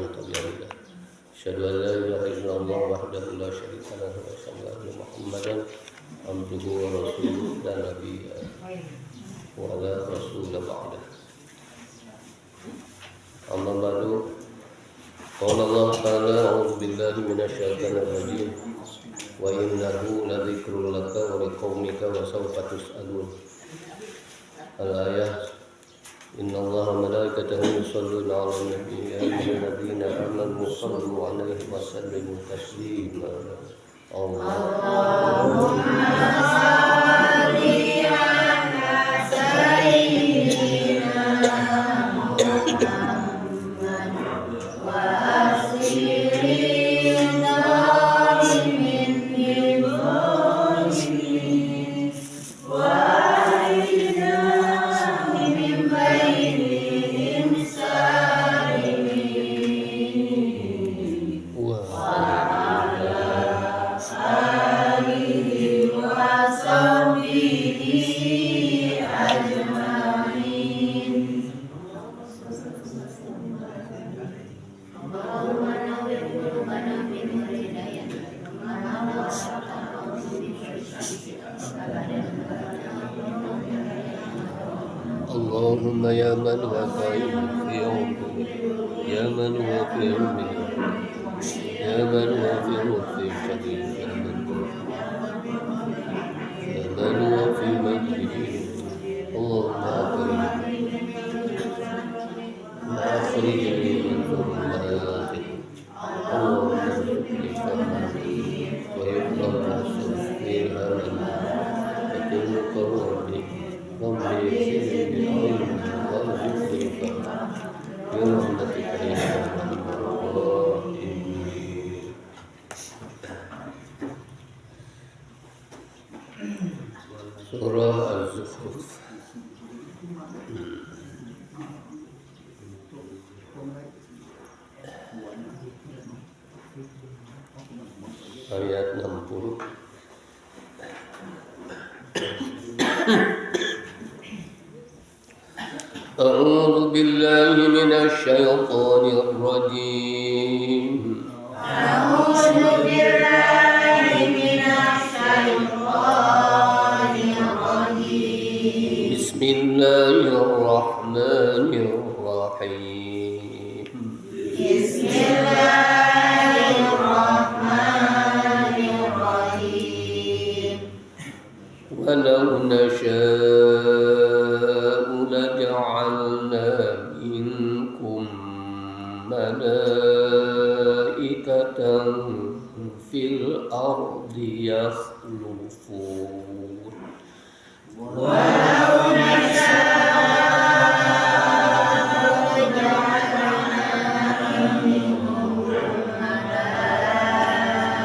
ومن تبعهم أشهد أن لا إله إلا الله وحده لا شريك له وأشهد أن محمدا عبده ورسوله لا نبي ولا رسول بعده أما بعد قال الله تعالى أعوذ بالله من الشيطان الرجيم وإنه لذكر لك ولقومك وسوف تسألون الآية إن الله وملائكته يصلون على النبي يا أيها الذين آمنوا صلوا عليه وسلموا تسليما اللهم صل على سيدنا محمد اللهم يا من هو قائم في يومه يا من هو في علمه يا من هو في ملكه الشديد يا من هو في مجده اللهم أخرجني من ظلماته اللهم ارزقني فهمه وإخلاص في همه وكل قراري ربي يسرني علما وارزقني فهما برحمتك يا ارحم الراحمين. Surah Az-Zukhruf ayat 60. أعوذ بالله من الشيطان الرجيم أعوذ بالله من الشيطان الرجيم بسم الله الرحمن الرحيم بسم الله الرحمن الرحيم ولو نشاء لجعلنا منكم ملائكة في الأرض يخلفون ولو نشاء لجعلنا منكم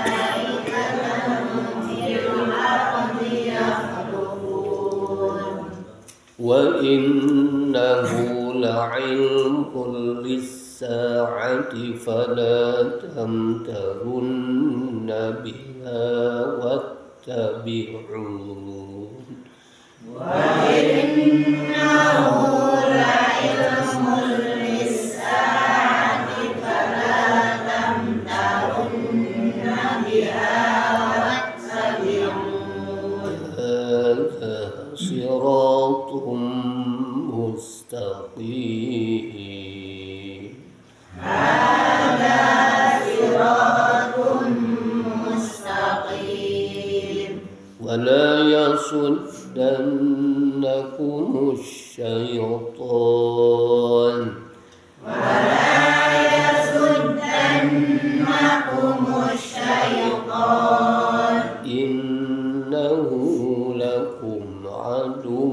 ملائكة في الأرض يخلفون وإنه لعلم للساعة فلا تمترن بها واتبعون وإنه لعلم للساعة فلا تمترن بها واتبعون هذا صراط مستقيم هذا صراط مستقيم ولا يصدنكم الشيطان ولا يصدنكم الشيطان إنه لكم عدو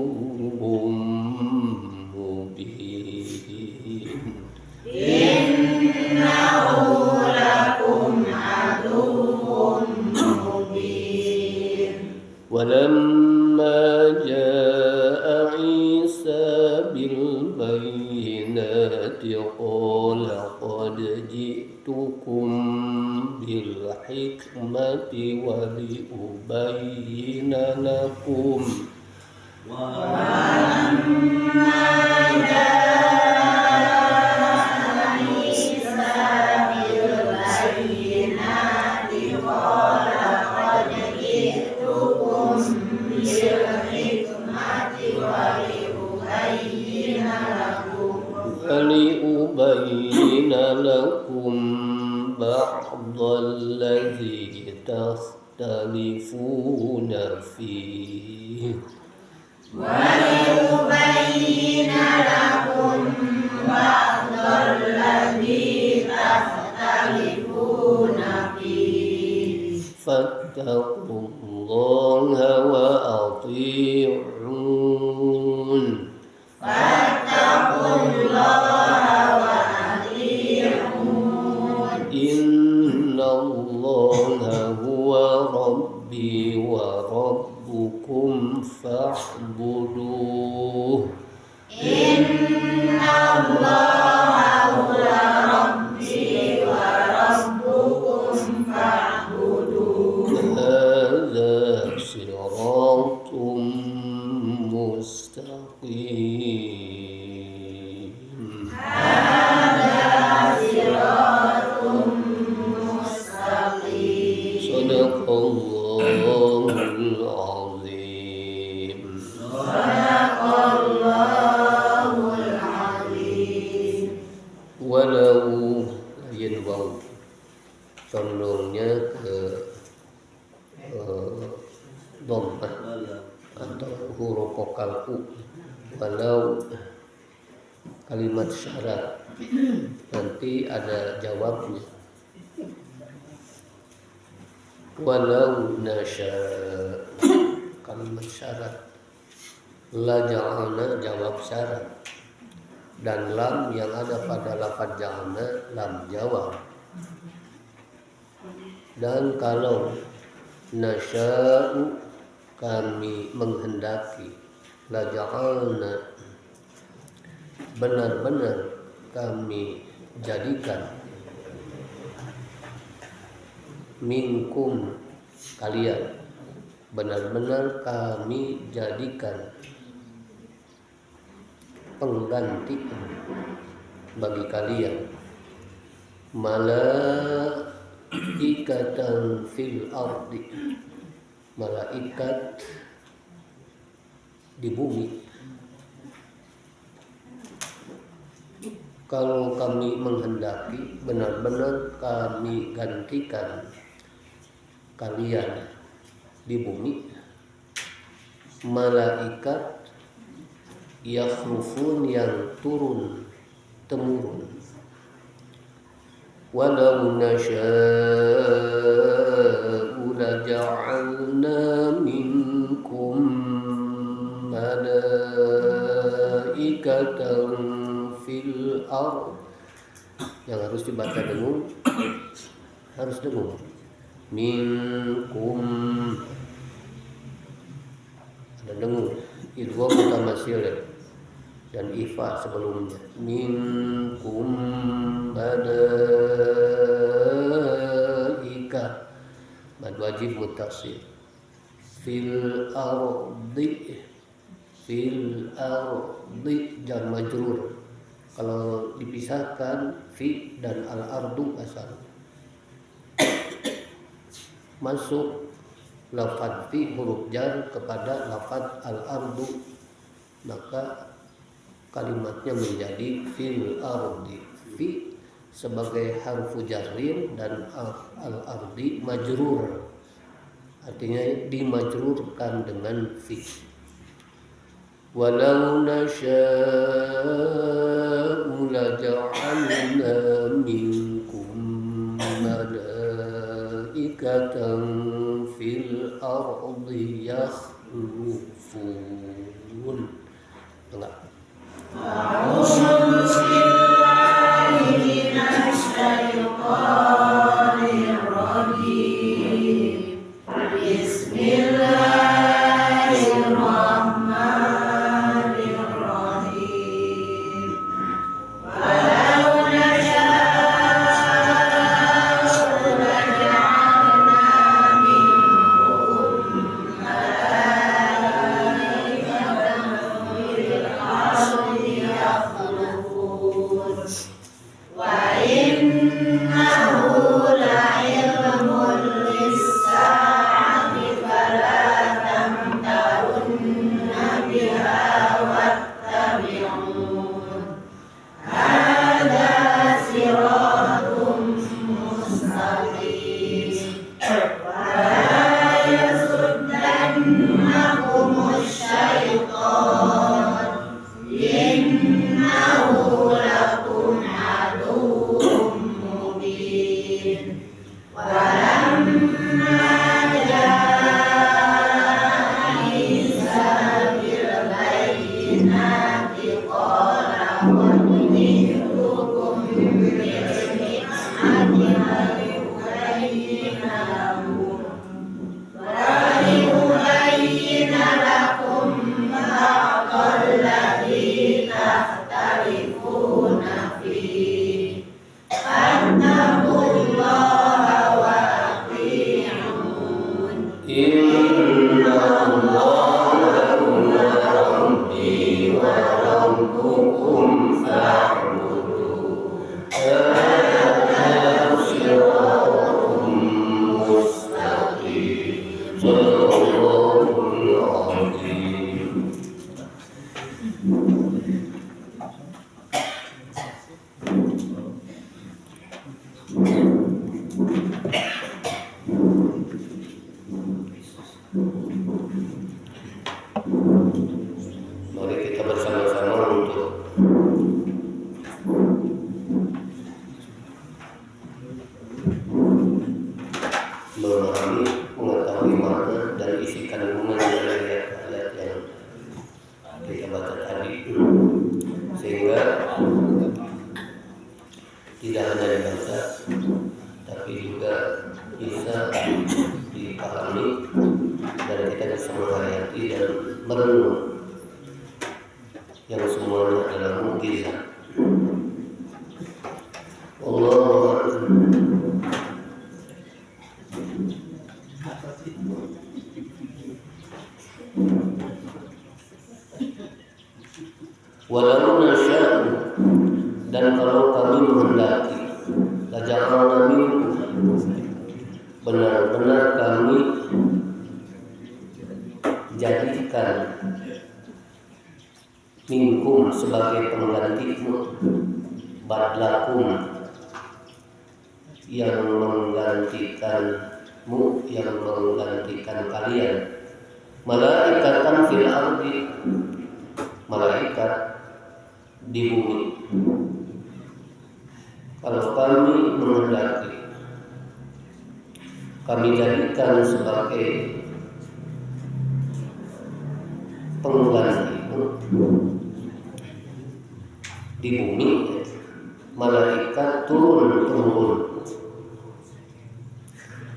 مبين إنه لكم عدو مبين ولما جاء عيسى بالبينات قال قد جئتكم بالحكمة ولأبين لكم ولما جاء عيسى يبين لكم بعض الذي تختلفون فيه ويبين لكم بعض الذي تختلفون فيه فاتقوا الله وأطيعون فاتقوا الله وأطيعون إن الله هو ربي وربكم فاعبدوه إن الله هو ربي وربكم فاعبدوه هذا صراط مستقيم هذا صراط مستقيم صدق الله العظيم صدق الله العظيم walau lain waw condongnya ke dhammah atau huruf vokal u walau kalimat syarat nanti ada jawabnya walau nasya kalimat syarat la ja'alna jawab syarat dan lam yang ada pada lafaz ja'alna lam jawab. Dan kalau nasya'u kami menghendaki la ja'alna benar-benar kami jadikan minkum kalian benar-benar kami jadikan pengganti bagi kalian malaikatan fil ardi malaikat di bumi. Kalau kami menghendaki benar-benar kami gantikan kalian di bumi malaikat yakhrufun yang turun temurun walau nasya'u laja'alna minkum malaikatan fil ard yang harus dibaca dengung harus dengung minkum ada dengung idgham mutamasil dan ifa sebelumnya minkum malaika mad wajib muttasil fil ardi jar majrur kalau dipisahkan fi dan al ardu asal masuk lafaz fi huruf jar kepada lafaz al ardu maka kalimatnya menjadi fil ardi fi sebagai harfu jarrin dan al ardi majrur artinya dimajrurkan dengan fi walau nasya'u laja'alna minkum malaikatan fil ardi yakhlufun enggak أعوذ بالله من الشيطان الرجيم بسم الله الرحمن الرحيم ولو نشاء لجعلنا منكم ملائكة في الأرض يخلفون وإنه لعلم للساعة فلا تمترن بها واتبعون هذا memahami makna dan isi kandungan dari ayat yang kita baca tadi, sehingga tidak hanya dibaca tapi juga bisa dipahami dan kita bisa menghayati dan merenung yang semuanya adalah mukjizat. Allah walau nasya'u, dan kalau kami menghendaki, laja'alna minkum, benar-benar kami jadikan minkum sebagai penggantimu, badlakum yang menggantikanmu, yang menggantikan kalian, malaikatan fil ardi, malaikat di bumi. Kalau kami menghendaki, kami jadikan sebagai penggantimu di bumi, malaikat turun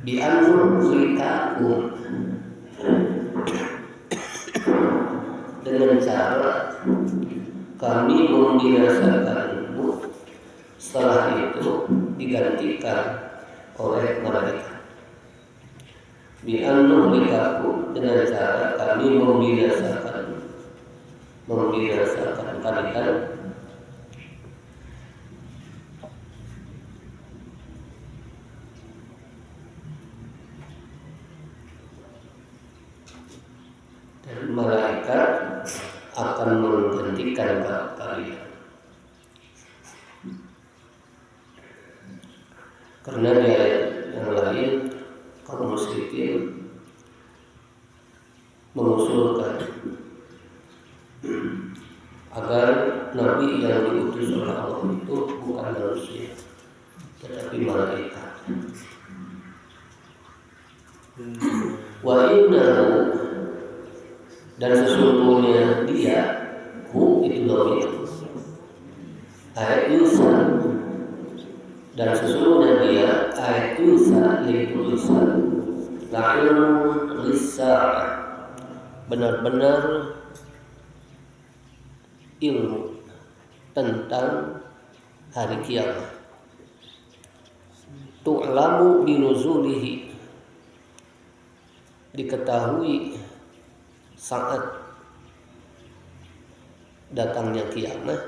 bi'annu likakum, dengan cara kami membinasakanmu, setelah itu digantikan oleh malaikat. Bi'annu likakum, dengan cara kami membinasakan kalian. Dan malaikat akan menggantikan kalian. Karena di ayat yang lain kaum musyrikin mengusulkan agar nabi yang diutus oleh Allah itu bukan manusia tetapi malaikat. Wa innahu, dan sesungguhnya dia, hu itu dhamir, ayat Isa, dan sesungguhnya dia ayat Isa yaitu Isa, la'ilmun lis-sa'ah, benar-benar ilmu tentang hari kiamat. Tu'lamu binuzulihi, diketahui saat datangnya kiamat,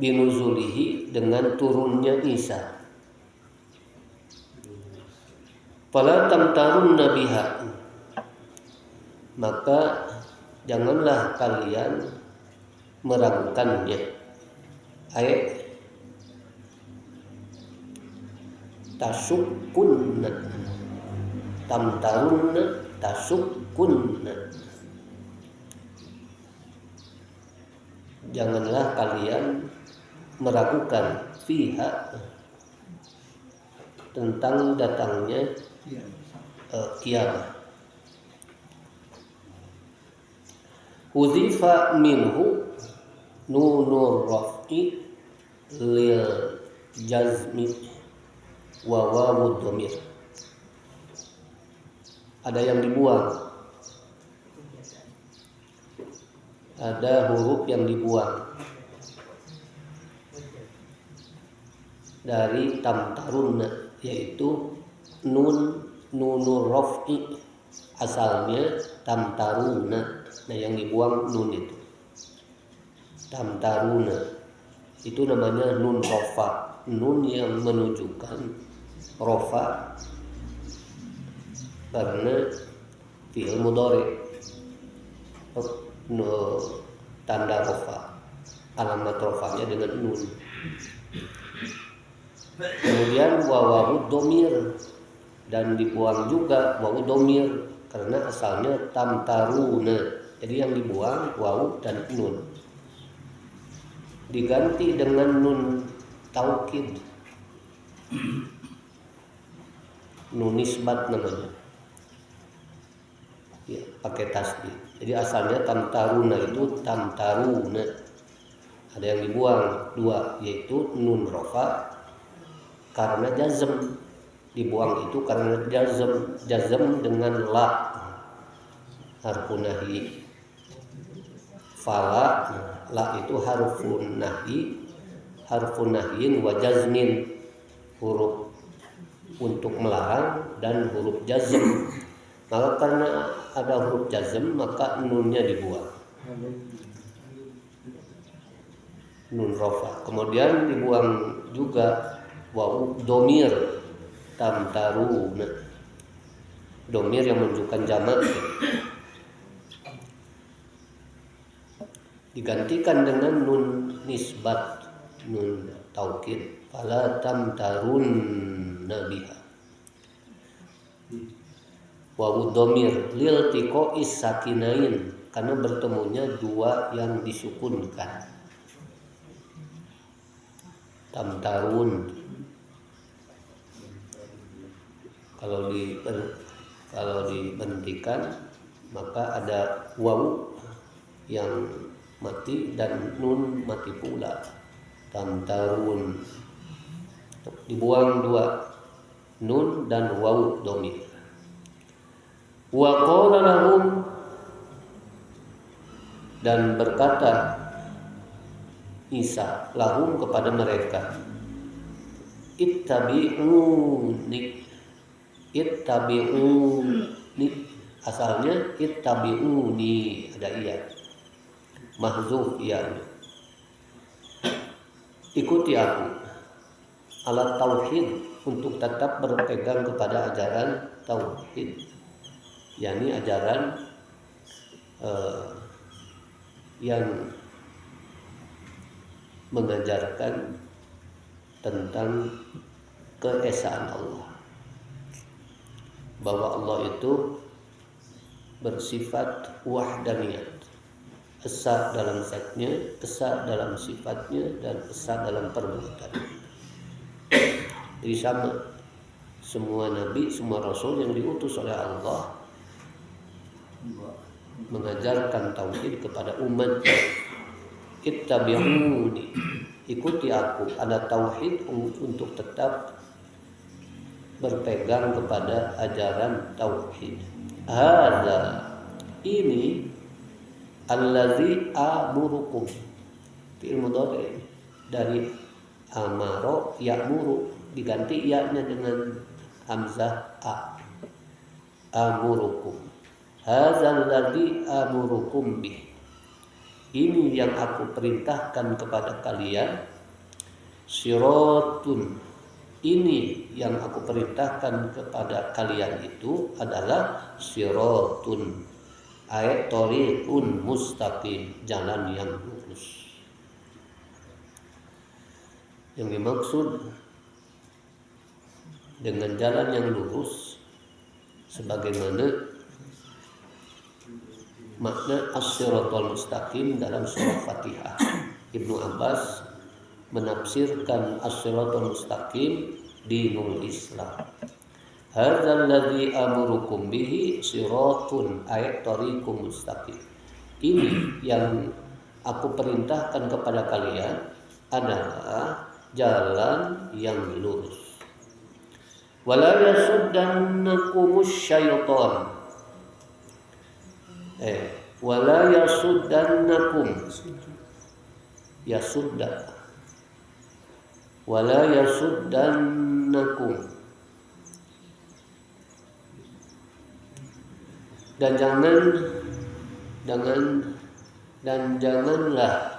binuzulihi, dengan turunnya Isa. Fala tamtarunna biha, maka janganlah kalian meragukannya. Ayat tasukkunna, tamtarunna tasukkunna, janganlah kalian meragukan fiha, tentang datangnya kiamat. Hudzifa minhu nunur raf'i lil jazmi wa wawud dhamir. Ada yang dibuang, ada huruf yang dibuang dari tamtarunna, yaitu nunur raf'i, asalnya tamtarunna. Nah, yang dibuang nun itu tamtaruna, itu namanya nun rofa, nun yang menunjukkan rofa karena fi'il mudhari, tanda rofa, alamat rofanya dengan nun. Kemudian wawu domir, dan dibuang juga wawu domir karena asalnya tamtaruna. Jadi yang dibuang wawu dan nun, diganti dengan nun taukid. nun nisbat namanya. Ya, pakai tasdid. Jadi asalnya tamtaruna itu tamtaruna. Ada yang dibuang dua, yaitu nun rofa karena jazm. Dibuang itu karena jazm dengan la harfun nahi. Fala la itu harfun nahyin wa jazmin, huruf untuk melarang dan huruf jazm. Maka karena ada huruf jazm maka nunnya dibuang, nun rofa. Kemudian dibuang juga wawu domir tamtaruna, domir yang menunjukkan jamak, digantikan dengan nun nisbat, nun taukid, fala tamtarunna biha. Wawu domir lil tiqo'is sakinain, karena bertemunya dua yang disukunkan. Tamtarun kalau dibentikan maka ada wawu yang mati dan nun mati pula. Tamtarun dibuang dua, nun dan wawu domir. Wa qala lahum, dan berkata Isa lahum kepada mereka, ittabi'uni, asalnya ittabi'uni, ada iya mahzuf iya, ikuti aku ala tauhid, untuk tetap berpegang kepada ajaran tauhid, yakni ajaran yang mengajarkan tentang keesaan Allah, bahwa Allah itu bersifat wahdaniyat, esa dalam zatnya, esa dalam sifatnya, dan esa dalam perbuatannya. Jadi sama, semua nabi, semua rasul yang diutus oleh Allah mengajarkan tauhid kepada umat. Ittabi'uni, ikuti aku, ada tauhid untuk tetap berpegang kepada ajaran tauhid. Hadza, ini allazi amurukum, fi'il mudhari dari amaro ya'muru, diganti ya-nya dengan hamzah a, amurukum. Hadzal ladzi amurukum bih, ini yang aku perintahkan kepada kalian. Siratun, ini yang aku perintahkan kepada kalian itu adalah siratun, ay thoriqun mustaqim, jalan yang lurus. Yang dimaksud dengan jalan yang lurus sebagaimana makna as-siratal mustaqim dalam surah Fatihah. Ibnu Abbas menafsirkan as-siratal mustaqim dinul Islam. Hadzal ladzi amurukum bihi siratun, ay thariqum mustaqim. Ini yang aku perintahkan kepada kalian adalah jalan yang lurus. Wala yasuddannakumus syaitan, wala yasuddannakum, yasudda, wala yasuddannakum, dan janganlah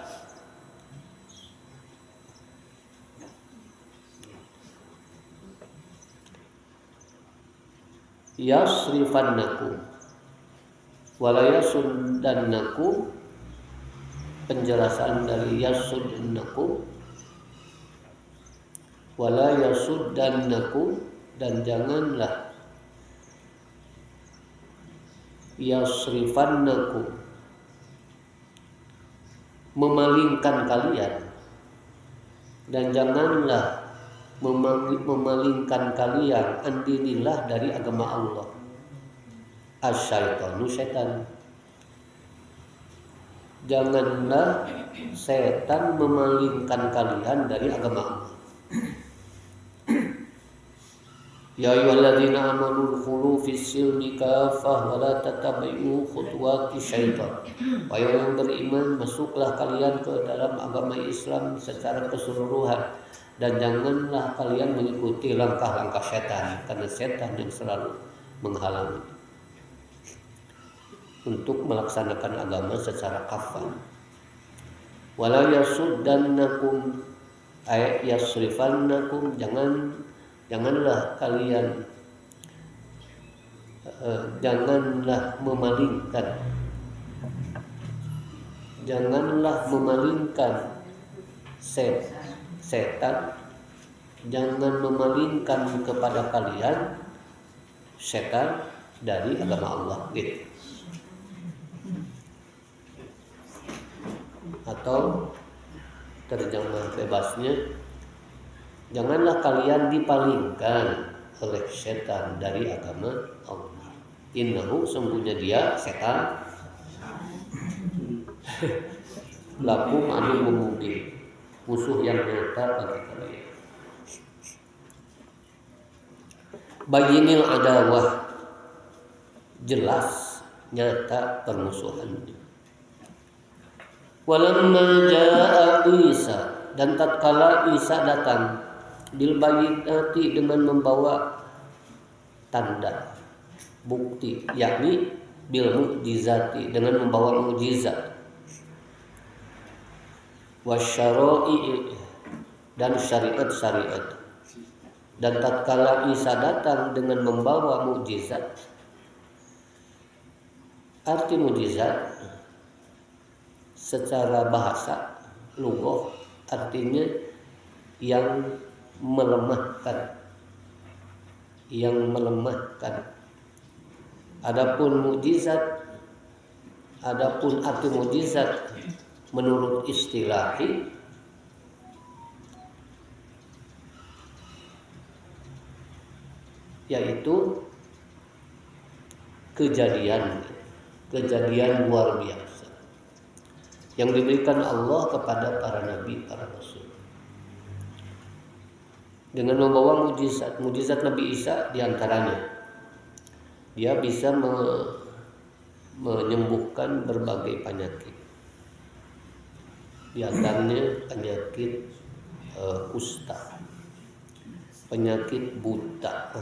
yasrifannakum, wala yasuddannakum, penjelasan dari yasuddannakum, wala yasuddannakum, dan janganlah yasrifannakum, memalingkan kalian, dan janganlah memalingkan kalian andinillah dari agama Allah. Asyaitonu setan. Janganlah setan memalingkan kalian dari agama Allah. Ya ayyuhalladzina amanu dkhulu fis-silmi kaffah wa la tattabi'u khutuwati syaitan. Wahai yang beriman, masuklah kalian ke dalam agama Islam secara keseluruhan dan janganlah kalian mengikuti langkah-langkah setan, karena setan yang selalu menghalangi untuk melaksanakan agama secara kafah. Wala yasuddannakum ay yasrifannakum, janganlah kalian janganlah memalingkan setan, jangan memalingkan kepada kalian setan dari agama Allah gitu. Atau terjemah bebasnya, janganlah kalian dipalingkan oleh setan dari agama Allah. Innahu, sungguhnya dia setan, lakum adu mubin, musuh yang nyata bagi kalian. Bayyinil adawah, jelas nyata permusuhannya. Walamma jaa Isa, dan tatkala Isa datang bil bayyinati, dengan membawa tanda bukti, yakni bil mukjizati, dengan membawa mukjizat, wasyara'i, dan syariat-syariat. Dan tatkala Isa datang dengan membawa mukjizat, arti mukjizat secara bahasa lughah artinya yang melemahkan. Adapun mukjizat, adapun arti mukjizat menurut istilahi yaitu kejadian luar biasa yang diberikan Allah kepada para nabi, para rasul. Dengan membawa mukjizat Nabi Isa diantaranya, dia bisa menyembuhkan berbagai penyakit. Di antaranya penyakit kusta, penyakit buta,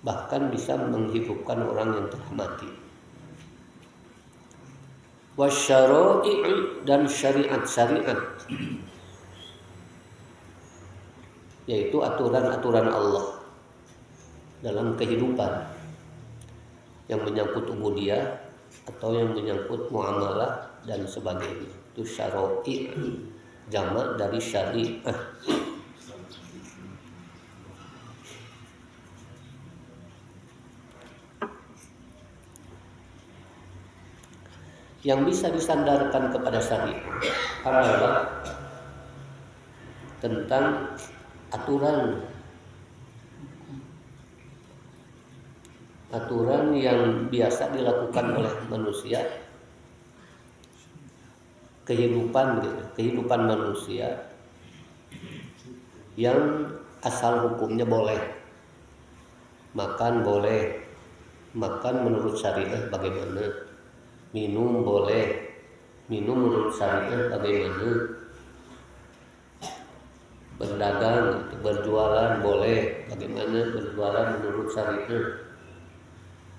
bahkan bisa menghidupkan orang yang telah mati. Wasyara'i, dan syariat-syariat, yaitu aturan-aturan Allah dalam kehidupan yang menyangkut ubudiyah atau yang menyangkut muamalah dan sebagainya. Itu syara'i, jamak dari syariah. Yang bisa disandarkan kepada syariah adalah tentang aturan yang biasa dilakukan oleh manusia, kehidupan manusia yang asal hukumnya boleh. Makan boleh, makan menurut syariah bagaimana. Minum boleh, minum menurut syariah bagaimana. Berdagang, berjualan boleh, bagaimana berjualan menurut syariah.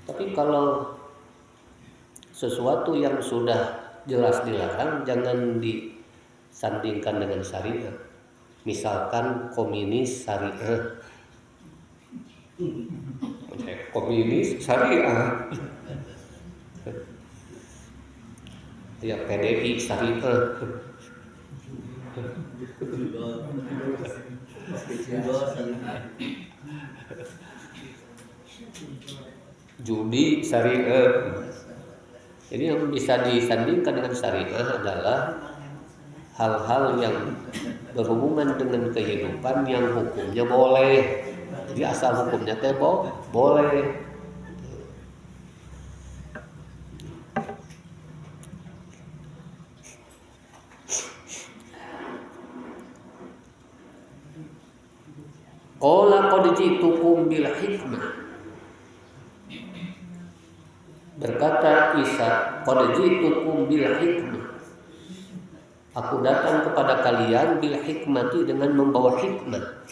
Tapi kalau sesuatu yang sudah jelas dilarang, jangan disandingkan dengan syariah. Misalkan komunis syariah, komunis syariah, ya PDI syariah. Judi syariah. Jadi yang bisa disandingkan dengan syariah adalah hal-hal yang berhubungan dengan kehidupan yang hukumnya boleh. Jadi asal hukumnya teh boleh. Qala qad ji'tukum bil hikmah. Berkata Isa, qad ji'tukum bil hikmah. Aku datang kepada kalian bil hikmati dengan membawa hikmah.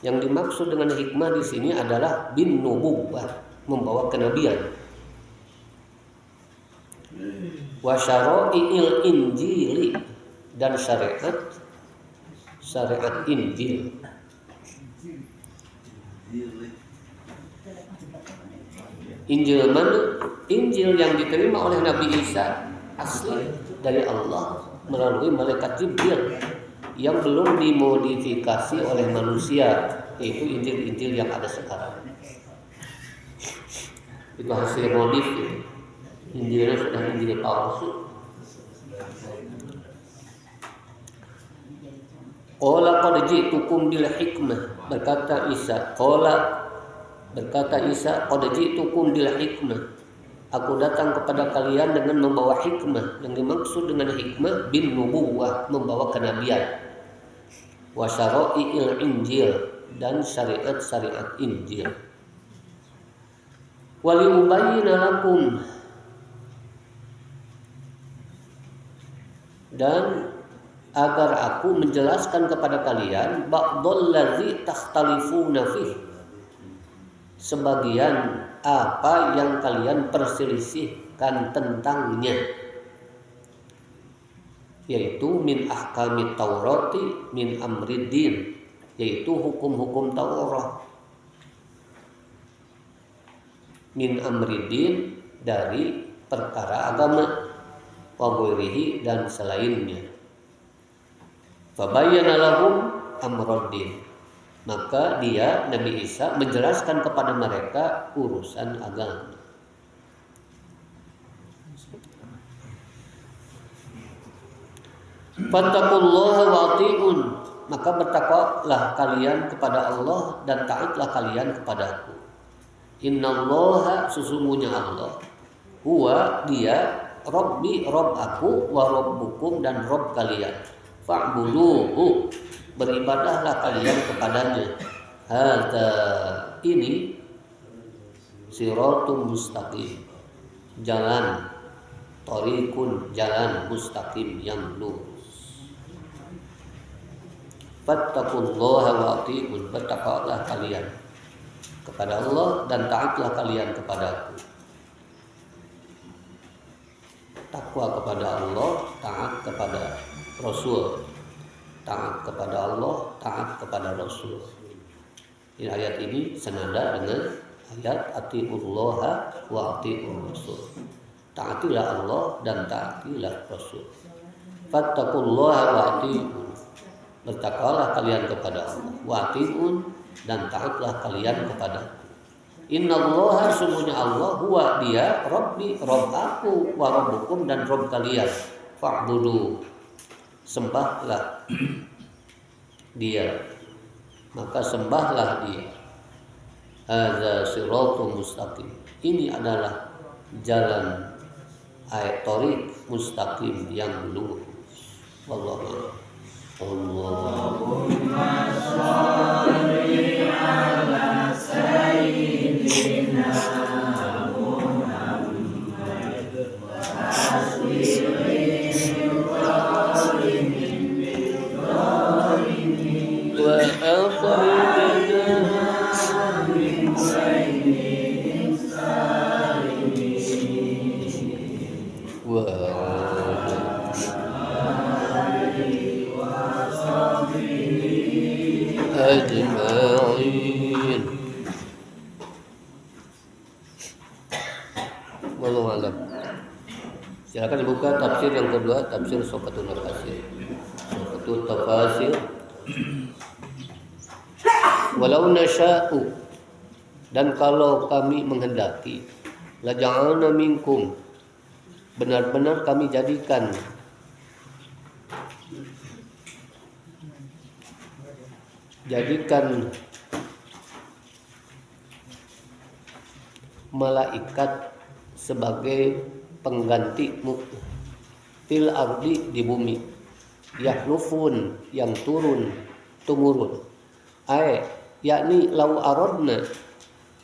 Yang dimaksud dengan hikmah di sini adalah bin nubuwwah, membawa kenabian. Wa syara'i'il injili, dan syariat Injil. Injil mana? Injil yang diterima oleh Nabi Isa asli dari Allah melalui malaikat Jibril yang belum dimodifikasi oleh manusia, yaitu Injil-Injil yang ada sekarang. Itu hasil modif itu. Injilnya sudah Injil palsu. Qala qad ji'tukum bil hikmah. Berkata Isa, qad ji'tukum bil hikmah. Aku datang kepada kalian dengan membawa hikmah. Yang dimaksud dengan hikmah bin nubuwwah, membawa kenabian. Wa syara'i'il injil, dan syariat Injil. Wa liubayyina lakum, dan agar aku menjelaskan kepada kalian ba'dal ladzi takhtalifuna fih, sebagian apa yang kalian perselisihkan tentangnya, yaitu min ahkamit taurati min amriddin, yaitu hukum-hukum Taurat, min amriddin, dari perkara agama, wa ghairihi, dan selainnya. Fabayyana lahum amruddin, maka dia Nabi Isa menjelaskan kepada mereka urusan agama. Fattaqullaha wa ati'un, maka bertakwalah kalian kepada Allah dan taatlah kalian kepadaku. Innallaha, sesungguhnya Allah, huwa, dia, Rabbi, Rabb aku, wa Rabbukum, dan Rabb kalian. Fa'buduhu, beribadahlah kalian kepadanya. Hadza, ini, siratum mustaqim, jalan, thariqun, jalan mustaqim yang lurus. Fattaqullaha wa ati'un, bertakwalah kalian kepada Allah dan taatlah kalian kepadaku. Takwa kepada Allah, taat kepada Rasul. Taat kepada Allah, taat kepada Rasul. Ini ayat ini senada dengan ayat atiullaha wa atiur Rasul. Taatilah Allah dan taatilah Rasul. Fattaqullaha wa atiun, bertakwalah kalian kepada Allah, wa atiun, dan taatlah kalian kepada. Innallaha, sungguhnya Allah, huwa, dia, Rabbi, Rabb aku, wa Rabbukum, dan Rabb kalian. Fa'budu, sembahlah dia, maka sembahlah dia. Hadza siratum mustaqim, ini adalah jalan thariq mustaqim yang lurus. Wallahu a'lam. Allahumma shalli ala sayyidina Muhammad wa aslihi wa akhrijna min baini salimin wa ajma'in. Wallahu a'lam. Silakan dibuka tafsir yang kedua, tafsir Sofatul Tafasir. Sofatul Tafasir. Walau nasya'u, dan kalau kami menghendaki, la ja'alna minkum, benar-benar kami jadikan jadikan malaikat sebagai penggantimu fil ardi di bumi, yahlufun yang turun temurun, yakni lau aradna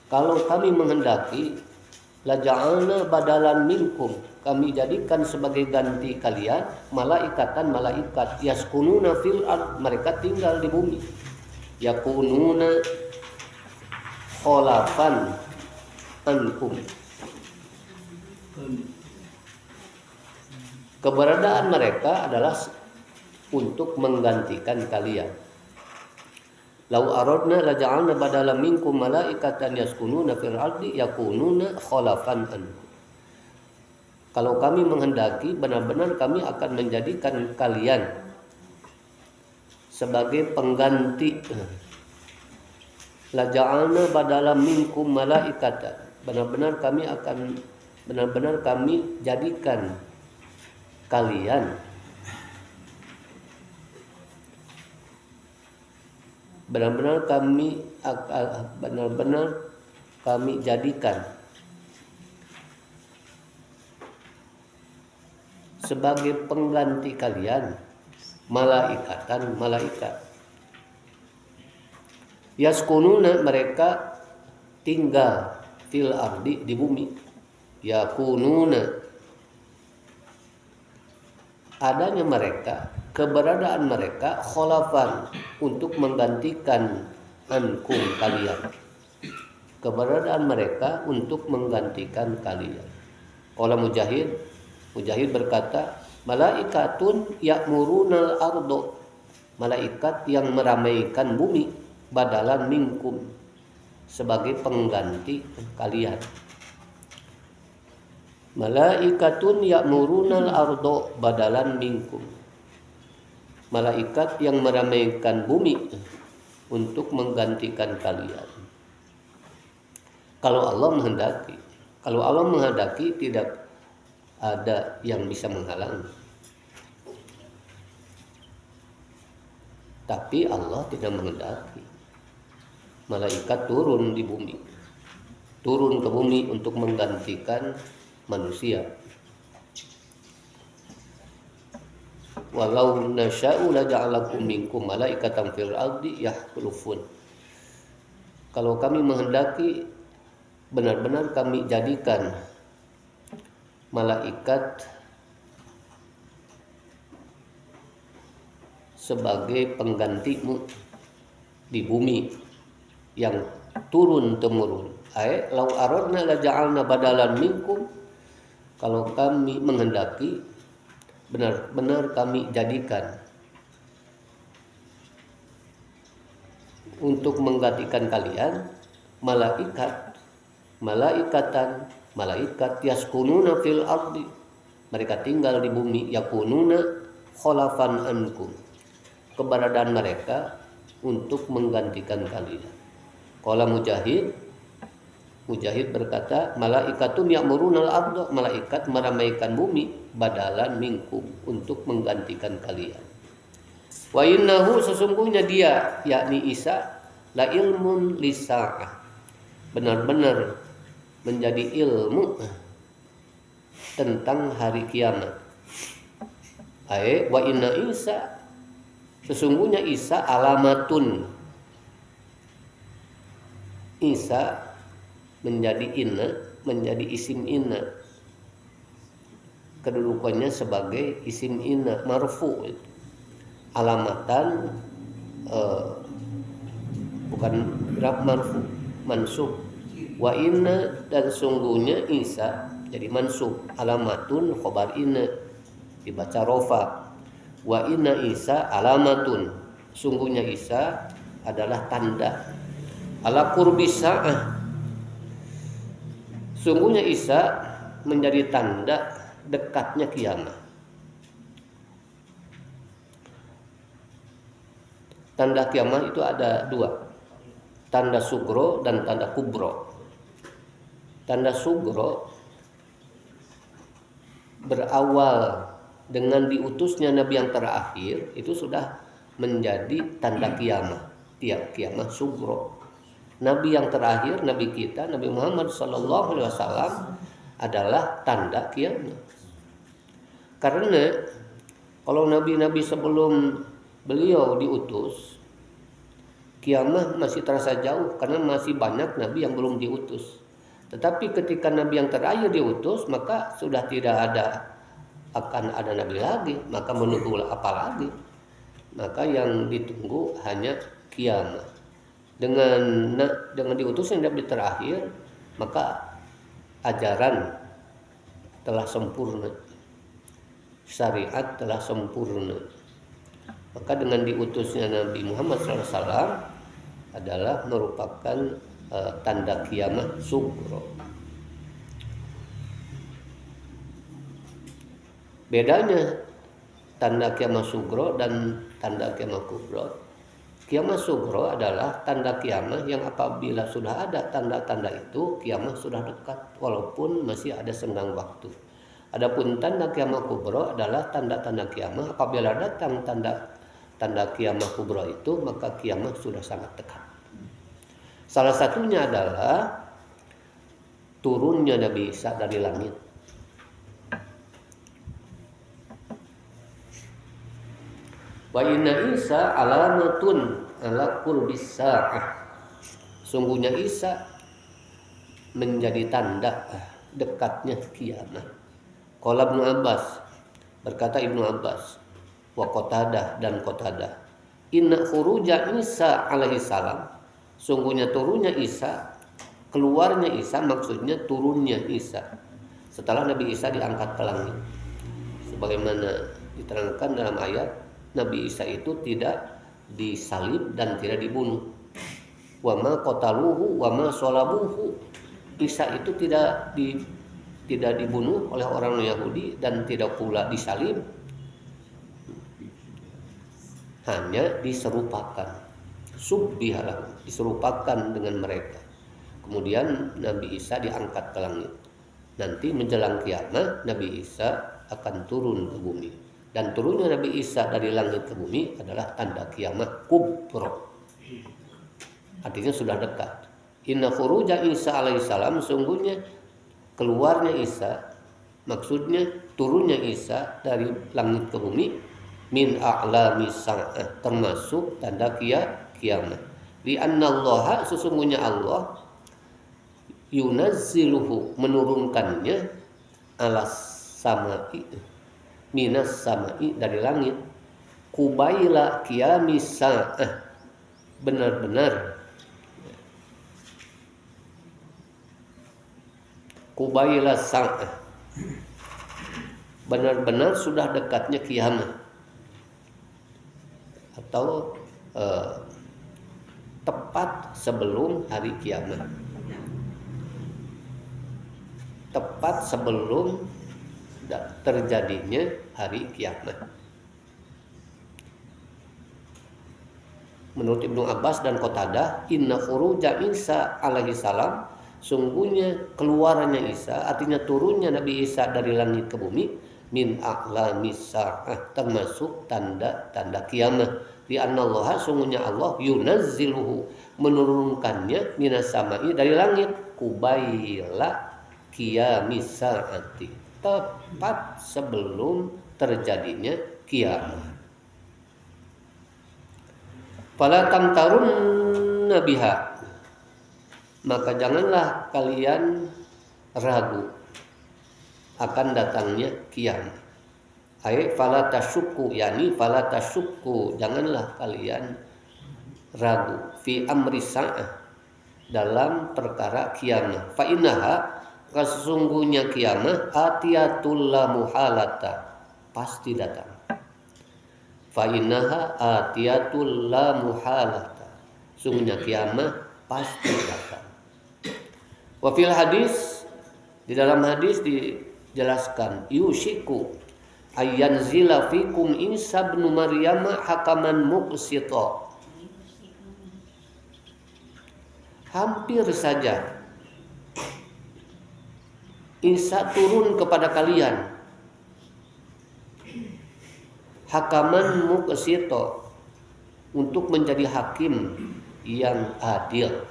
kalau kami menghendaki, la ja'alna badalan minkum kami jadikan sebagai ganti kalian malaikatan malaikat yaskununa fil ard mereka tinggal di bumi, yakununa kholafan ankum keberadaan mereka adalah untuk menggantikan kalian. Lau aradna la ja'alna badalan minkum malaikatan yaskununa fil ardi yakununa kholafan ankum. Kalau kami menghendaki, benar-benar kami akan menjadikan kalian sebagai pengganti. La ja'alna badalan minkum malaikatan. Benar-benar kami jadikan kalian benar-benar kami jadikan sebagai pengganti kalian malaikatan malaikat yaskununa mereka tinggal fil ardi di bumi, yakununa adanya mereka keberadaan mereka kholafan untuk menggantikan ankum kalian, keberadaan mereka untuk menggantikan kalian. Qala Mujahid berkata, malaikatun ya'murunal ardo, malaikat yang meramaikan bumi, badalan minkum, sebagai pengganti kalian. Malaikatun ya'murunal ardo badalan minkum, malaikat yang meramaikan bumi untuk menggantikan kalian. Kalau Allah menghendaki tidak ada yang bisa menghalangi. Tapi Allah tidak menghendaki malaikat turun di bumi, turun ke bumi untuk menggantikan manusia. Walau nasya'u la ja'alakum minkum malaikatan fil ardi yahlufun. Kalau kami menghendaki, benar-benar kami jadikan malaikat sebagai penggantimu di bumi yang turun temurun. Lau aradna la ja'alna badalan minkum, kalau kami menghendaki, benar-benar kami jadikan untuk menggantikan kalian malaikat yaskununa fil ardi, mereka tinggal di bumi, yakununa kholafan ankum, keberadaan mereka untuk menggantikan kalian. Qala Mujahid berkata, malaikatun ya'murunal arda, malaikat meramaikan bumi, badalan minkum, untuk menggantikan kalian. Wa innahu, sesungguhnya dia, yakni Isa, la ilmun lisa'ah, benar-benar menjadi ilmu tentang hari kiamat. Wa inna Isa, sesungguhnya Isa alamatun, Isa menjadi isim inna, kedudukannya sebagai isim inna marfu, alamatan bukan rab marfu, mansub. Wa inna, dan sungguhnya Isa jadi mansub, alamatun khobar inna dibaca rofa. Wa inna Isa alamatun, sungguhnya Isa adalah tanda, ala qurbis sa'ah, sungguhnya Isa menjadi tanda dekatnya kiamat. Tanda kiamat itu ada dua, tanda sugro dan tanda kubro. Tanda sugro berawal dengan diutusnya Nabi yang terakhir, itu sudah menjadi tanda kiamat. kiamah sugro. Nabi yang terakhir, Nabi kita, Nabi Muhammad SAW adalah tanda kiamat. Karena kalau nabi-nabi sebelum beliau diutus, kiamat masih terasa jauh karena masih banyak nabi yang belum diutus. Tetapi ketika nabi yang terakhir diutus, maka sudah tidak akan ada nabi lagi, maka menunggu apa lagi? Maka yang ditunggu hanya kiamat. Dengan diutusnya nabi terakhir, maka ajaran telah sempurna, syariat telah sempurna. Maka dengan diutusnya Nabi Muhammad SAW adalah merupakan tanda kiamat sugro. Bedanya tanda kiamat sugro dan tanda kiamat kubro. Kiamat sugro adalah tanda kiamat yang apabila sudah ada tanda-tanda itu, kiamat sudah dekat walaupun masih ada senggang waktu. Adapun tanda kiamat kubro adalah tanda-tanda kiamat apabila datang tanda kiamat kubro itu, maka kiamat sudah sangat dekat. Salah satunya adalah turunnya Nabi Isa dari langit. Wa inna Isa alamatun ala qurbis sa'ah. Sungguhnya Isa menjadi tanda dekatnya kiamat. Qala Ibnu Abbas, berkata Ibnu Abbas, wa Qatadah dan Qatadah, inna khuruja Isa alaihi salam, sungguhnya turunnya Isa, keluarnya Isa maksudnya turunnya Isa setelah Nabi Isa diangkat ke langit. Sebagaimana diterangkan dalam ayat, Nabi Isa itu tidak disalib dan tidak dibunuh. Wa ma qataluhu wa ma salabuhu. Isa itu tidak dibunuh oleh orang Yahudi dan tidak pula disalib. Hanya diserupakan. Subbihalah, diserupakan dengan mereka. Kemudian Nabi Isa diangkat ke langit. Nanti menjelang kiamat Nabi Isa akan turun ke bumi. Dan turunnya Nabi Isa dari langit ke bumi adalah tanda kiamat kubro. Artinya sudah dekat. Inna khuruja Isa alaihissalam, sungguhnya keluarnya Isa, maksudnya turunnya Isa dari langit ke bumi, min a'lami sa'ah, termasuk tanda kiamat. Li annallaha, sesungguhnya Allah, yunazziluhu, menurunkannya, alas sama'i, minas sama'i, dari langit, kubaila qiyamis sa'ah, benar-benar kubaila sa'ah, benar-benar sudah dekatnya kiamat, atau tepat sebelum hari kiamat, tepat sebelum terjadinya hari kiamat. Menurut Ibnu Abbas dan Qatadah, inna khuruja Isa alaihi salam, sungguhnya keluarannya Isa, artinya turunnya Nabi Isa dari langit ke bumi, min a'lamis sa'ah, termasuk tanda-tanda kiamat. Di annallaha, sungguhnya Allah, yunazziluhu, menurunkannya, minas sama'i, dari langit, kubaila qiyamis sa'ati, tepat sebelum terjadinya kiamat. Fala tamtarunna biha, maka janganlah kalian ragu akan datangnya kiamat. Ai fala tasyukku, yani fala tasyukku, janganlah kalian ragu fi amri sa'ah, dalam perkara kiamat. Fa innaha, sesungguhnya kiamat, atiyatul la muhalata, pasti datang. Fa innaha atiyatul la muhalata, sungguhnya kiamat pasti datang. Wa fil hadis, di dalam hadis dijelaskan, yushiku ayyanzila fikum Isa bin Maryam hakaman muqsita, hampir saja Isa turun kepada kalian, hakaman muqsita, untuk menjadi hakim yang adil.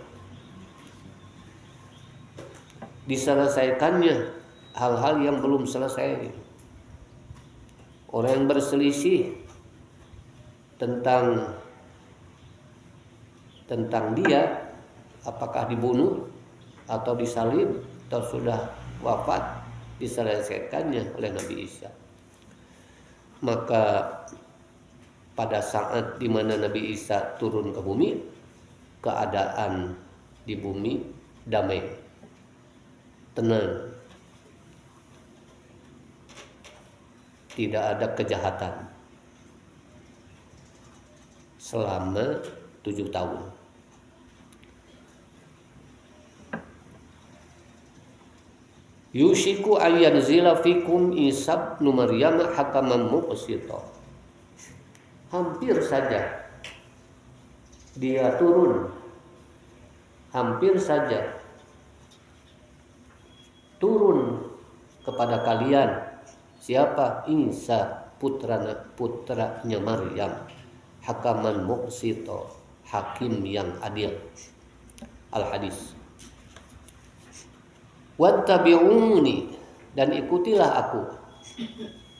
Diselesaikannya hal-hal yang belum selesai. Orang yang berselisih tentang dia, apakah dibunuh atau disalib atau sudah wafat, diselesaikannya oleh Nabi Isa. Maka pada saat di mana Nabi Isa turun ke bumi, keadaan di bumi damai, tenang, tidak ada kejahatan selama 7 tahun. Yushiku ayyanzila fikum Isa ibn Maryam hakaman muqsita. Hampir saja dia turun, hampir saja turun kepada kalian. Siapa? Isa, putranya Maryam, hakaman muqsita, hakim yang adil. Al-hadis. Wattabi'uni, dan ikutilah aku.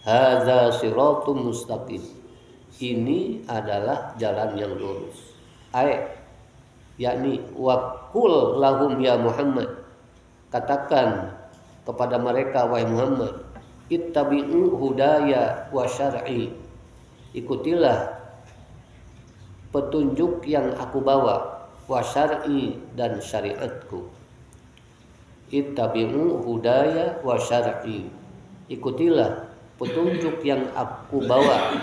Hadza siratum mustaqim. Ini adalah jalan yang lurus. Yakni waqul lahum ya Muhammad. Katakan kepada mereka wahai Muhammad, ittabi'u hudaya wa syar'i. Ikutilah petunjuk yang aku bawa, wa syar'i, dan syariatku. Ittabi'u hudaya wa syar'i. Ikutilah petunjuk yang aku bawa.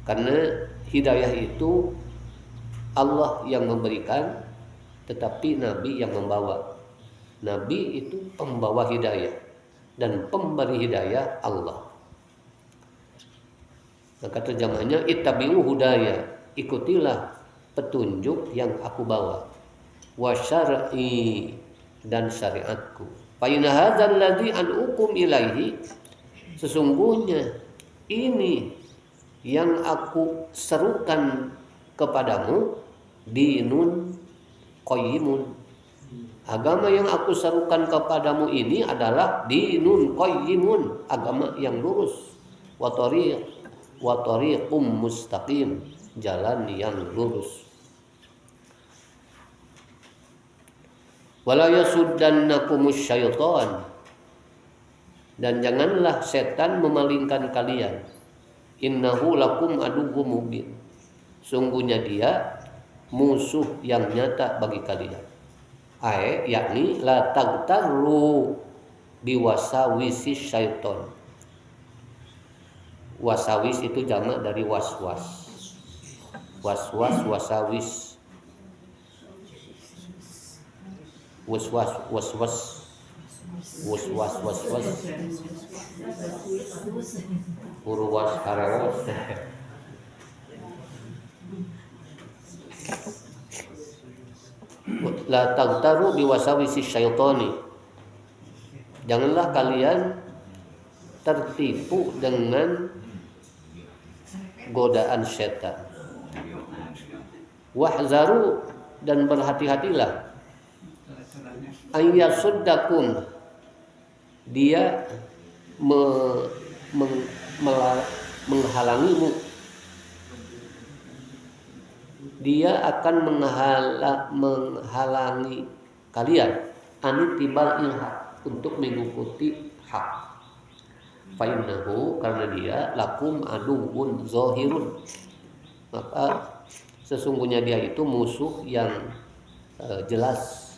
Karena hidayah itu Allah yang memberikan, tetapi Nabi yang membawa. Nabi itu pembawa hidayah dan pemberi hidayah Allah. Maka terjemahnya ittabi'u hudaya, ikutilah petunjuk yang aku bawa, wa syar'i, dan syariatku. Fa inna hadzal ladzi an'ukum ilaihi, sesungguhnya ini yang aku serukan kepadamu, dinun qayyimun. Agama yang aku serukan kepadamu ini adalah dinun qayyimun, agama yang lurus. Wa tariqum mustaqim, jalan yang lurus. Wala yasuddannakumus syaitan, dan janganlah setan memalingkan kalian. Innahu lakum aduwwum mubin, sungguhnya dia musuh yang nyata bagi kalian. Yakni la tagtarru biwasawisi syaiton. Wasawis itu jamak dari waswas. Waswas, wasawis. Waswas, waswas. Waswas, waswas. Urwas karewas. La tagtaru biwasawisi syaitani. Janganlah kalian tertipu dengan godaan setan. Wahzaru, dan berhati-hatilah. Ayyasuddakum, dia menghalangimu. Dia akan menghalangi kalian anitibal hak, untuk mengikuti hak. Fa innahu, karena dia lakum aduwwun zahirun, maka sesungguhnya dia itu musuh yang jelas,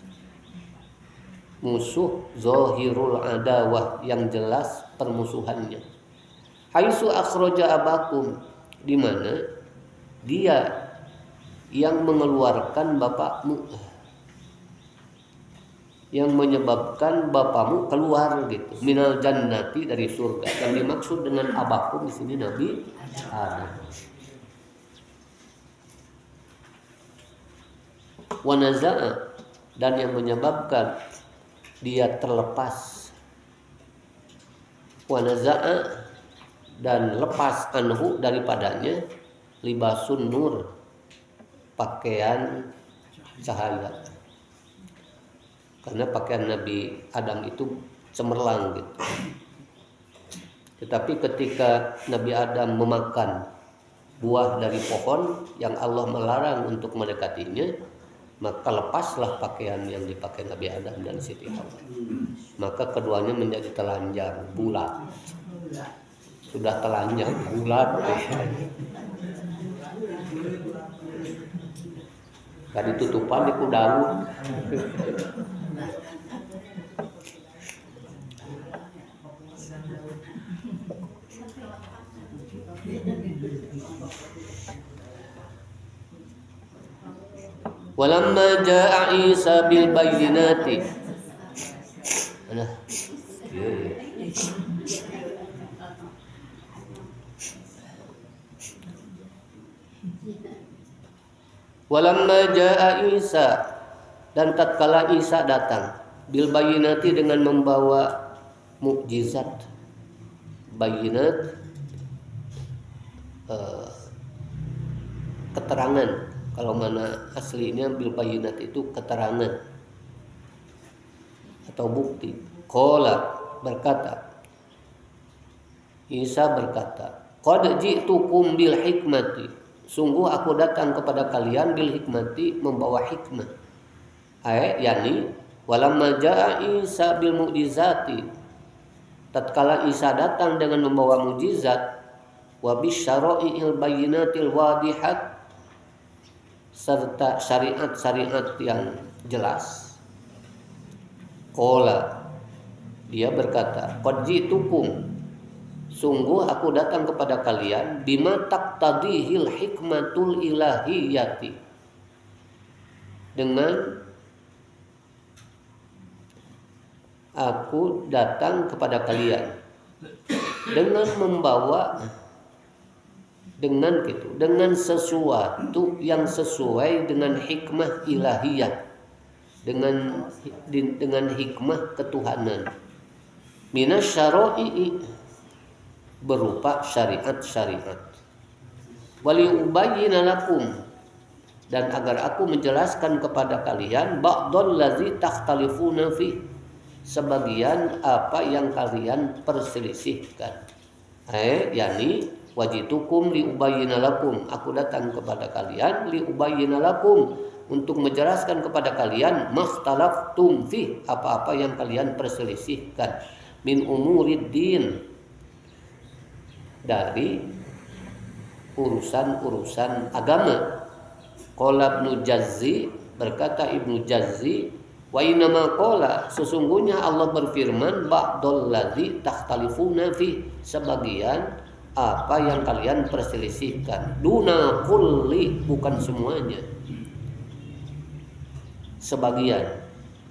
musuh zahirul adawah, yang jelas permusuhannya. Haitsu akhraja abakum, di mana dia yang mengeluarkan bapakmu, yang menyebabkan bapakmu keluar gitu, minal jannati, dari surga. Yang dimaksud dengan abakum di sini Nabi Adam. Wa naza'a, dan yang menyebabkan dia terlepas. Wa naza'a, dan lepas, anhu, daripadanya, libasun nur, pakaian cahaya. Karena pakaian Nabi Adam itu cemerlang gitu. Tetapi ketika Nabi Adam memakan buah dari pohon yang Allah melarang untuk mendekatinya, maka lepaslah pakaian yang dipakai Nabi Adam dan Siti Hawa. Maka keduanya menjadi telanjang, bulat. Sudah telanjang, bulat. Tadi tutupan di kudaun. Walamma jaa Isa bil bayyinati. Nah. Walamma jaa Isa, dan tatkala Isa datang bil bayyinati dengan membawa mukjizat. Bayyinat keterangan. Kalau mana aslinya bil bayyinat itu keterangan atau bukti. Qala berkata, Isa berkata, qad ji'tukum bil hikmati, sungguh aku datang kepada kalian bil hikmati, membawa hikmah. Yani walamma jaa Isa bil mu'jizati, tatkala Isa datang dengan membawa mukjizat, wa bisyara'i'il bayyinatil wadihat, serta syariat-syariat yang jelas. Qala, dia berkata, qad ji'tukum, sungguh aku datang kepada kalian bima taqtadihil hikmatul ilahiyati, dengan aku datang kepada kalian dengan membawa dengan sesuatu yang sesuai dengan hikmah ilahiyah, dengan hikmah ketuhanan. Minas syara'i, berupa syariat-syariat. Wali ubayyina lakum, dan agar aku menjelaskan kepada kalian ba'dal ladzi takhtalifuna fi, sebagian apa yang kalian perselisihkan. Yani wajitukum liubayyina lakum, aku datang kepada kalian liubayyina lakum, untuk menjelaskan kepada kalian makhtalaftum fi, apa-apa yang kalian perselisihkan, min umuriddin, dari urusan-urusan agama. Qala Ibnu Jazzi, berkata Ibnu Jazzi, wa inama qala, sesungguhnya Allah berfirman ba'dal ladzi takhtalifuna fi, sebagian apa yang kalian perselisihkan, duna kulli, bukan semuanya, sebagian.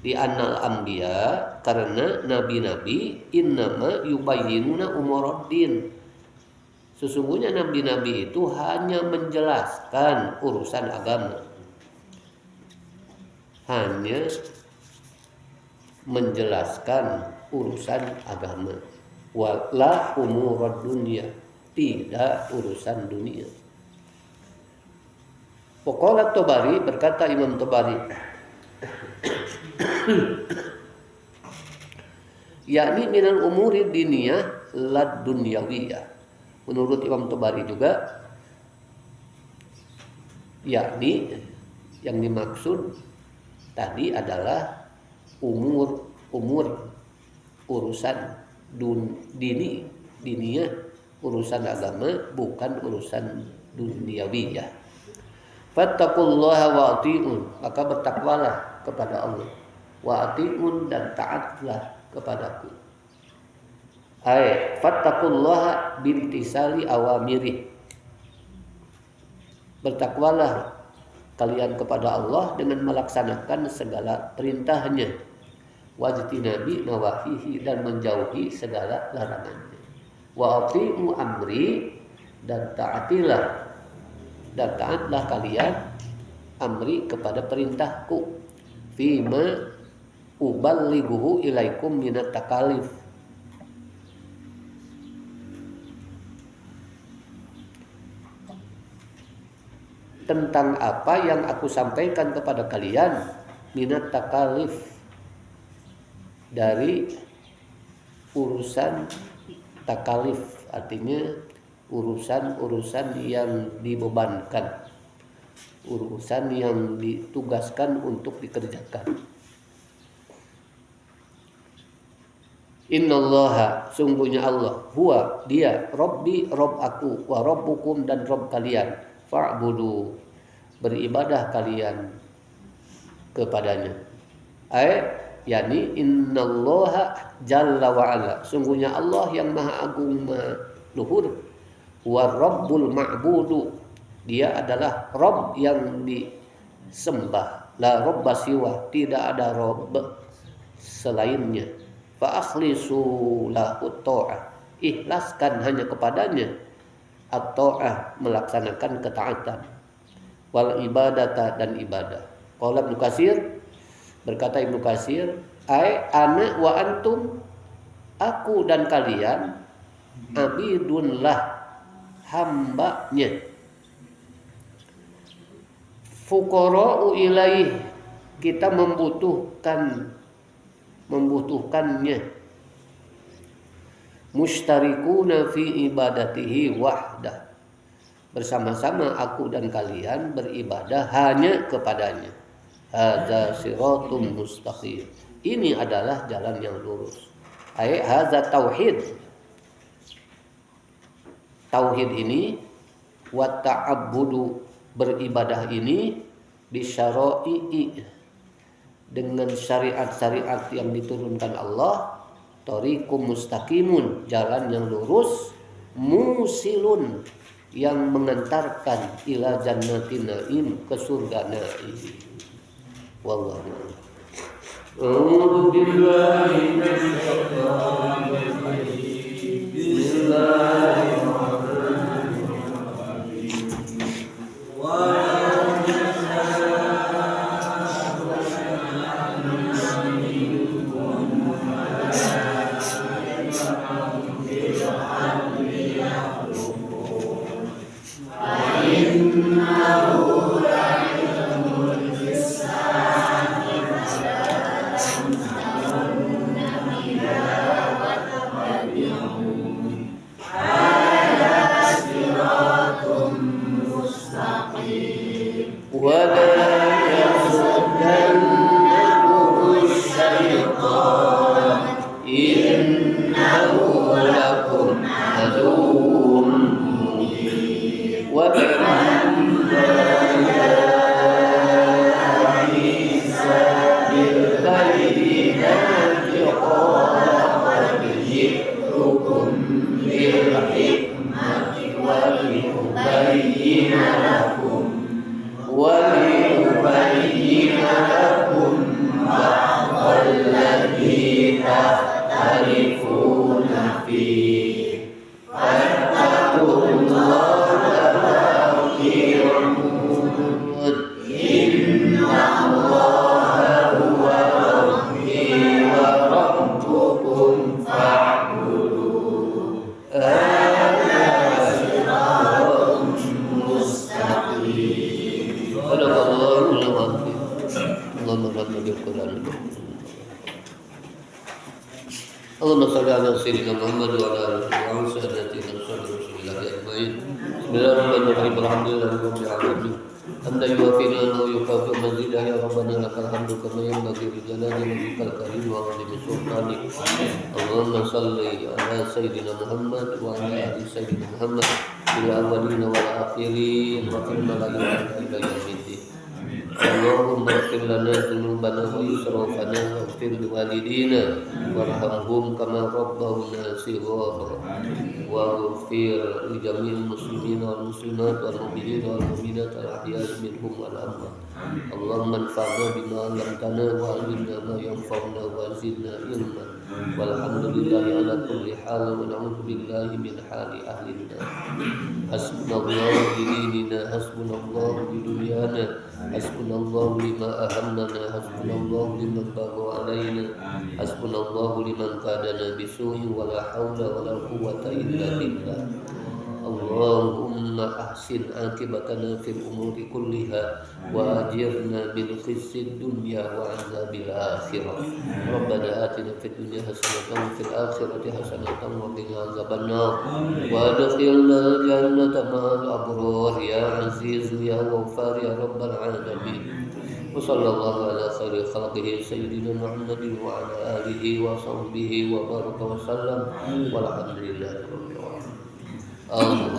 Di annal anbiya, karena nabi-nabi innama yubayyinuna umuraddin, sesungguhnya nabi-nabi itu hanya menjelaskan urusan agama, hanya menjelaskan urusan agama. Wala umurad dunya, tidak urusan dunia. Waqala Tabari, berkata Imam Tabari, yakni minal umuri diniyah lad dunyawiyah. Menurut Imam Tabari juga, yakni yang dimaksud tadi adalah umur urusan diniyah, urusan agama, bukan urusan duniawi ya. Fattaqullaha wa ati'un, maka bertakwalah kepada Allah, wa ati'un, dan taatlah kepadaku. Fattaqullaha bimtisali awamirih, bertakwalah kalian kepada Allah dengan melaksanakan segala perintahnya, wajtinabi nawahihi, dan menjauhi segala larangannya. Wa ati'u amri, dan taatlah kalian amri, kepada perintahku, fima uballighuhu ilaikum minat takalif, tentang apa yang aku sampaikan kepada kalian minat takalif, dari urusan takalif, artinya urusan-urusan yang dibebankan, urusan yang ditugaskan untuk dikerjakan. Innallaha, sungguhnya Allah, huwa, dia, Rabbi, Rabb aku, wa Rabbukum, dan Rabb kalian, fa'budu, beribadah kalian kepadanya. Yani innallaha jalla wa ala, sungguhnya Allah yang maha agung maha luhur, wa Rabbul ma'budu, dia adalah Rabb yang disembah, la Rabba siwa, tidak ada Rabb selainnya. Fa akhlisu lahu ta'ah, ikhlaskan hanya kepadanya at-ta'ah, melaksanakan ketaatan, wal ibadata, dan ibadah. Qala Ibnu Katsir, berkata Ibnu Katsir, ana wa antum, aku dan kalian, abidunlah, hambanya, fuqara'u ilaih, kita membutuhkannya, mustarikuna fi ibadatihi wahdah, bersama-sama aku dan kalian beribadah hanya kepadanya. Hadza siratum mustaqim, ini adalah jalan yang lurus. Hadza tauhid, tauhid ini, wa ta'abbudu, beribadah ini, bisyara'i, dengan syariat-syariat yang diturunkan Allah, thariqum mustaqimun, jalan yang lurus, musilun, yang mengantarkan ila jannatin na'im, ke surga na'im. Wallahu a'lam. A'udzu billahi minasyaitonir rajim. Bismillahirrahmanirrahim. Allahumma shalli ala sayyidina Muhammad wa ala alihi wa sahbihi Rasulillah ajmain. Bismillahirrahmanirrahim. Alhamdulillahirabbil alamin. Hamdan yuwafiqu wa yukafi'u mazidah, ya rabbana lakal hamdu kama yanbaghi li jalali wajhikal karim wa 'azimi sultanik. Allahumma shalli ala sayyidina Muhammad wa ala ali sayyidina Muhammad fil awwalin wal akhirin wa fil malaikati ila yaumiddin. Allahumma ighfir lana dhunubana wa israfana waghfir liwalidina warhamhum kama rabbawna shighara waghfir li jami'il muslimina wal muslimat wal mu'minina wal mu'minat al ahya'i minhum wal amwat. Allahumma anfa'na bima 'allamtana wa 'allimna ma yanfa'una wa zidna ilman. Walhamdulillahi ala kulli hal wa na'udzu billahi min hali ahli an-nar. Hasbunallahu bi dinina, hasbunallahu bi dunyana, hasbunallahu lima ahammana, hasbunallahu liman bagha alaina, hasbunallahu liman kadana bisu'in wa la haula wa la quwwata illa billah. اللهم أحسن عاقبتنا في الأمور كلها وأجرنا من خزي الدنيا وعذاب الآخرة. ربنا آتنا في الدنيا حسنة وفي الآخرة حسنة وقنا عذاب النار وأدخلنا الجنة مع الأبرار يا عزيز يا غفار يا رب العالمين. وصلى الله على خير خلقه سيدنا محمد وعلى آله وصحبه وبارك وسلم والحمد لله رب العالمين. اللهم